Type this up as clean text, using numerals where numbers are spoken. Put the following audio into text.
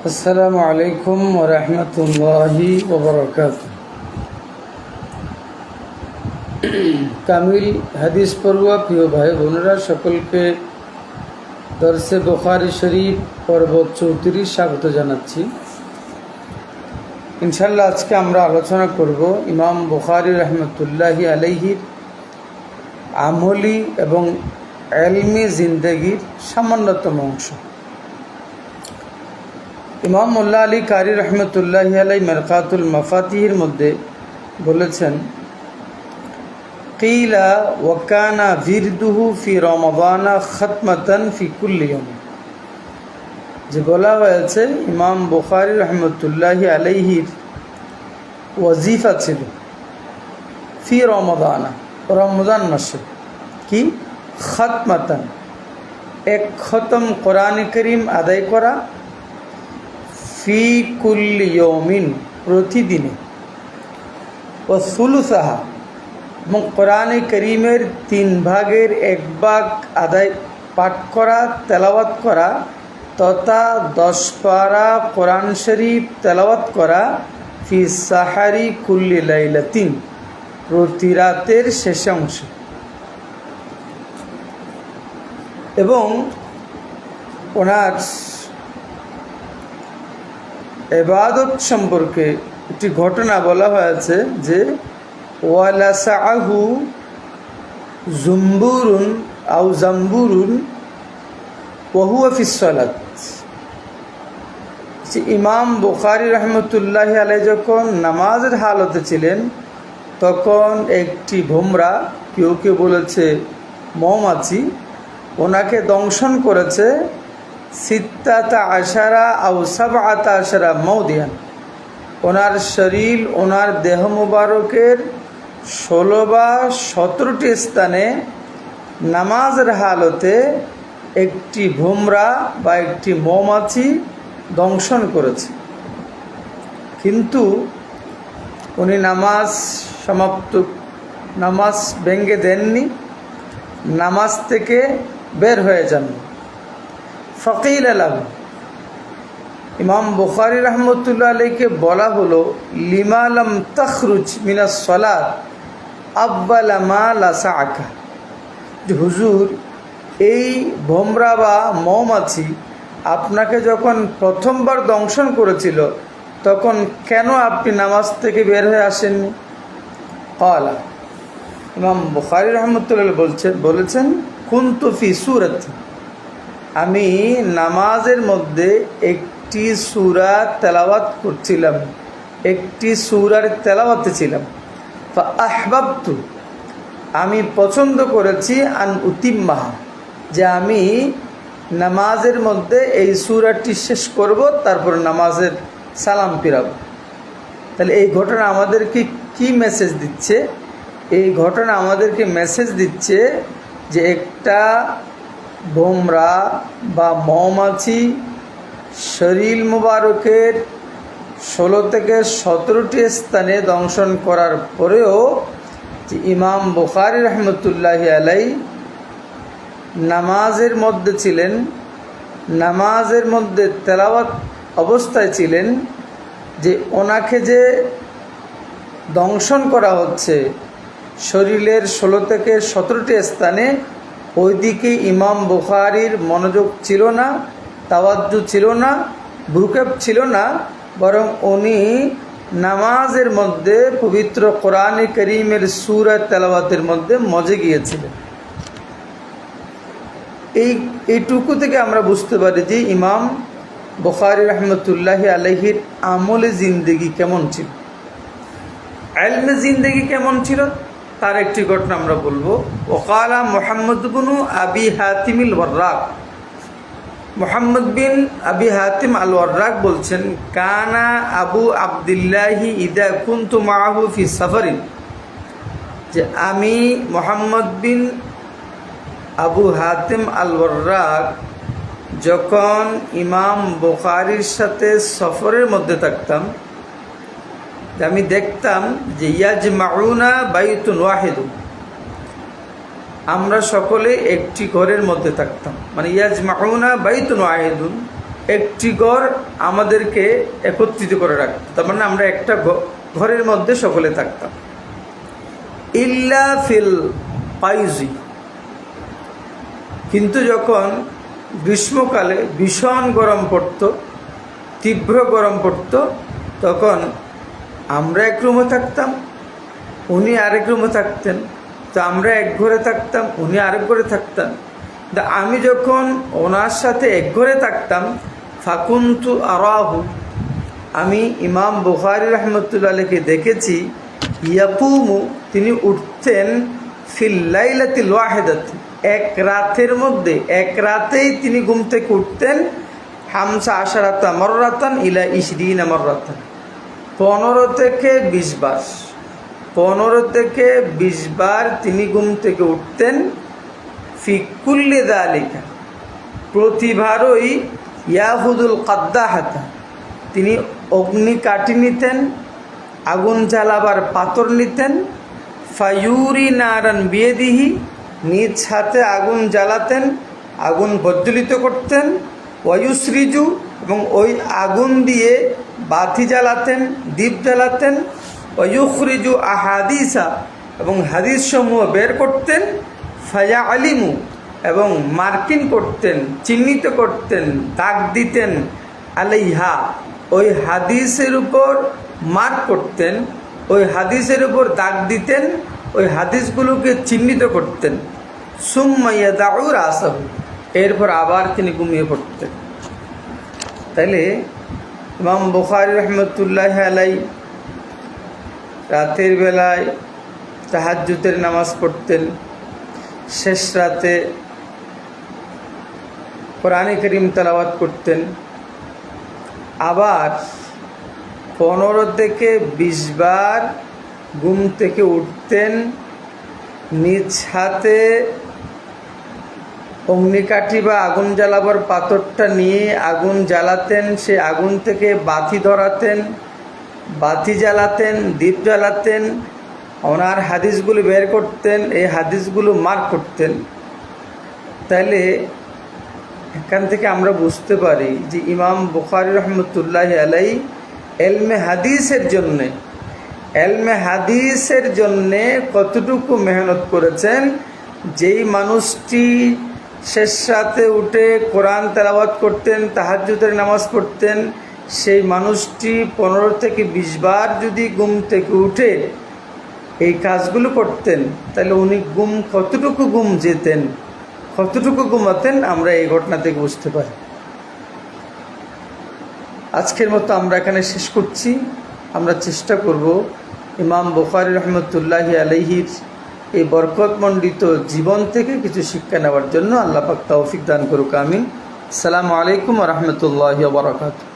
আসসালামু আলাইকুম ওয়া রাহমাতুল্লাহি ওয়া বারাকাতুহু। কামিল হাদিস পড়ুয়া প্রিয় ভাই বোনেরা, সকলকে দরসে বুখারী শরীফ পর্ব 34 স্বাগত জানাচ্ছি। ইনশাআল্লাহ আজকে আমরা আলোচনা করব ইমাম বুখারী রাহমাতুল্লাহি আলাইহির আমলি এবং ইলমি জিন্দেগির সামান্যতম অংশ। ইমাম মোল্লা আলী কারি রহমতুল্লাহি আলাই মিরকাতুল মাফাতিহির মধ্যে বলেছেন, কিলা ওয়াকানা ভিরদুহু ফি রমাদানা খতমাতান ফি কুল্লি ইয়াউম, যে বলা হয়েছে ইমাম বুখারী রহমতুল্লাহি আলাইহির ওয়াজিফা ছিল ফি রমাদানা, রমজান মাসে, কি খতমাতান, এক খতম কোরআন করিম আদায় করা, ফি কুল্লি ইয়াউমিন, প্রতিদিনে, ও সুলুসাহা, এবং কোরআনে করিমের 3 ভাগের 1 ভাগ আদায় পাঠ করা, তেলাওয়াত করা, তথা 10 পারা কোরআন শরীফ তেলাওয়াত করা, ফি সাহারি কুল্লি লাইলাতিন, প্রতি রাতের শেষ অংশে। এবং ওনার ইবাদত সম্পর্কে একটি ঘটনা বলা হয়েছে যে ওয়ালাসাহু জুম্বুরুন আও জাম্বুরুন ওয়াহুয়া ফিস সালাত। ইমাম বুখারী রহমতুল্লাহি আলাইহি যখন নামাজের হালতে ছিলেন তখন একটি ভোমরা, কেউ কেউ বলেছে মৌমাছি, ওনাকে দংশন করেছে 16 আও 17 মৌদিয়ান। ওনার শরীর, ওনার দেহ মুবারকের 16 বা 17টি স্থানে নামাজের হালতে একটি ভোমরা বা একটি মৌমাছি দংশন করেছে, কিন্তু উনি নামাজ ভেঙে দেননি, নামাজ থেকে বের হয়ে যান। ফকিল আলাহু, ইমাম বুখারী রহমতুল্লাহ আলাইকে বলা হলো, লিমা লাম তখরুজ মিনাস সালাত আব্বালা মা লাসাআকা, যে হুজুর, এই ভোমরা বা মৌমাছি আপনাকে যখন প্রথমবার দংশন করেছিল তখন কেন আপনি নামাজ থেকে বের হয়ে আসেননি? ক্বালা, ইমাম বুখারী রহমতুল্লাহ বলেছেন, কুনতু ফি সূরাত, আমি নামাজের মধ্যে একটি সূরা তেলাওয়াত করছিলাম, একটি সূরার তেলাওয়াতে ছিলাম। ফা আহবাবতু, আমি পছন্দ করেছি, আন উতিম্মাহা, যে আমি নামাজের মধ্যে এই সূরাটি শেষ করব, তারপর নামাজের সালাম ফিরাব। তাহলে এই ঘটনা আমাদেরকে কি মেসেজ দিচ্ছে? এই ঘটনা আমাদেরকে মেসেজ দিচ্ছে যে একটা ভোমরা বা মৌমাছি শরীর মুবারকের 16 থেকে 17টি স্থানে দংশন করার পরেও যে ইমাম বুখারী রহমতুল্লাহি আলাই নামাজের মধ্যে ছিলেন, নামাজের মধ্যে তেলাওয়াত অবস্থায় ছিলেন, যে ওনাকে যে দংশন করা হচ্ছে শরীরের 16 থেকে 17টি স্থানে, ওইদিকে ইমাম বুখারীর মনোযোগ ছিল না, তাওয়াজ্জু ছিল না, ভ্রুক্ষেপ ছিল না, বরং উনি নামাজের মধ্যে পবিত্র কোরআনে করিমের সূরা তেলাওয়াতের মধ্যে মজে গিয়েছিলেন। এইটুকু থেকে আমরা বুঝতে পারি যে ইমাম বুখারী রহমতুল্লাহি আলাইহির আমলে জিন্দেগি কেমন ছিল, ইলমে জিন্দেগি কেমন ছিল, তার একটি ঘটনা আমরা বলবো। ওকালা মুহাম্মদ ইবনু আবি হাতিম আল ওয়াররাক, মুহাম্মদ বিন আবি হাতিম আল ওয়াররাক বলছেন, কানা আবু আবদুল্লাহি ইদা কুনতু মাআহু ফি সাফারিন, যে আমি মুহাম্মদ বিন আবু হাতিম আল ওয়াররাক যখন ইমাম বুখারীর সাথে সফরের মধ্যে থাকতাম, আমি দেখতাম যে ইয়াজমাউনা বাইতুন ওয়াহিদুন, আমরা সকলে একটি ঘরের মধ্যে থাকতাম, মানে ইয়াজমাউনা বাইতুন ওয়াহিদুন, একটি ঘর আমাদেরকে একত্রিত করে রাখত, তার মানে আমরা একটা ঘরের মধ্যে সকলে থাকতাম। ইল্লা ফিল পাইজি, কিন্তু যখন গ্রীষ্মকালে ভীষণ গরম পড়ত, তীব্র গরম পড়ত, তখন আমরা এক রুমে থাকতাম, উনি আরেক রুমে থাকতেন। তো আমরা এক ঘরে থাকতাম, উনি আরেক ঘরে থাকতেন। আমি যখন ওনার সাথে এক ঘরে থাকতাম, ফাকুন্তু আরাহু, আমি ইমাম বুখারী রাহমাতুল্লাহ আলাইহি দেখেছি, ইয়াকুমু, তিনি উঠতেন, ফিল লাইলাতিল ওয়াহিদাতি, এক রাতের মধ্যে, এক রাতেই তিনি ঘুম থেকে উঠতেন, হামসা আশারাতা মাররাতান ইলা 20 মাররাতান, 15 থেকে 20 বার, 15 থেকে 20 বার তিনি ঘুম থেকে উঠতেন। ফি কুল্লি যালিকা, প্রতিবারই ইয়াহুদুল কাদ্দাহাতা, তিনি অগ্নি কাঠি নিতেন, আগুন জ্বালাবার পাথর নিতেন, ফায়ুরি নারান বিয়েদিহি, নিজ হাতে আগুন জ্বালাতেন, আগুন প্রজ্বলিত করতেন, ওয়ুসরিজু, এবং ওই আগুন দিয়ে বাতি জ্বালাতেন, দীপ জ্বালাতেন, ওয়ুখরিজু আহাদিসা, এবং হাদিস সমূহ বের করতেন, ফায়া আলিমু, এবং মার্কিং করতেন, চিহ্নিত করতেন, দাগ দিতেন, আলাইহা, ওই হাদিসের উপর মার্ক করতেন, ওই হাদিসের উপর দাগ দিতেন, ওই হাদিসগুলোকে চিহ্নিত করতেন। সুম্মা ইয়াদাউ রাসাহু, এরপর আবার তিনি ঘুমিয়ে পড়তেন। তাইলে ইমাম বুখারী রাহমাতুল্লাহি আলাইহি রাতের বেলায় তাহাজ্জুদের নামাজ পড়তেন, শেষ রাতে কোরআনে কারীম তেলাওয়াত করতেন, আবার 15 থেকে 20 বার ঘুম থেকে উঠতেন, নিজ হাতে অগ্নিকাঠি বা আগুন জ্বালাবার পাথরটা নিয়ে আগুন জ্বালাতেন, সে আগুন থেকে বাতি ধরাতেন, বাতি জ্বালাতেন, দীপ জ্বালাতেন, ওনার হাদিসগুলো বের করতেন, এই হাদিসগুলো মার্ক করতেন। তাইলে এখান থেকে আমরা বুঝতে পারি যে ইমাম বুখারী রাহমাতুল্লাহি আলাইহি এলমে হাদিসের জন্যে কতটুকু মেহনত করেছেন। যেই মানুষটি শেষ রাতে উঠে কোরআন তেলাওয়াত করতেন, তাহাজ্জুদের নামাজ পড়তেন, সেই মানুষটি 15 থেকে 20 বার যদি ঘুম থেকে উঠে এই কাজগুলো করতেন, তাহলে উনি কতটুকু ঘুমাতেন আমরা এই ঘটনা থেকে বুঝতে পারি। আজকের মতো আমরা এখানে শেষ করছি। আমরা চেষ্টা করব ইমাম বুখারী রাহমাতুল্লাহি আলাইহির এই বরকতমণ্ডিত জীবন থেকে কিছু শিক্ষা নেওয়ার জন্য। আল্লাহ পাক তৌফিক দান করুক, আমিন। আসসালামু আলাইকুম ওয়া রাহমাতুল্লাহি ওয়া বারাকাতুহু।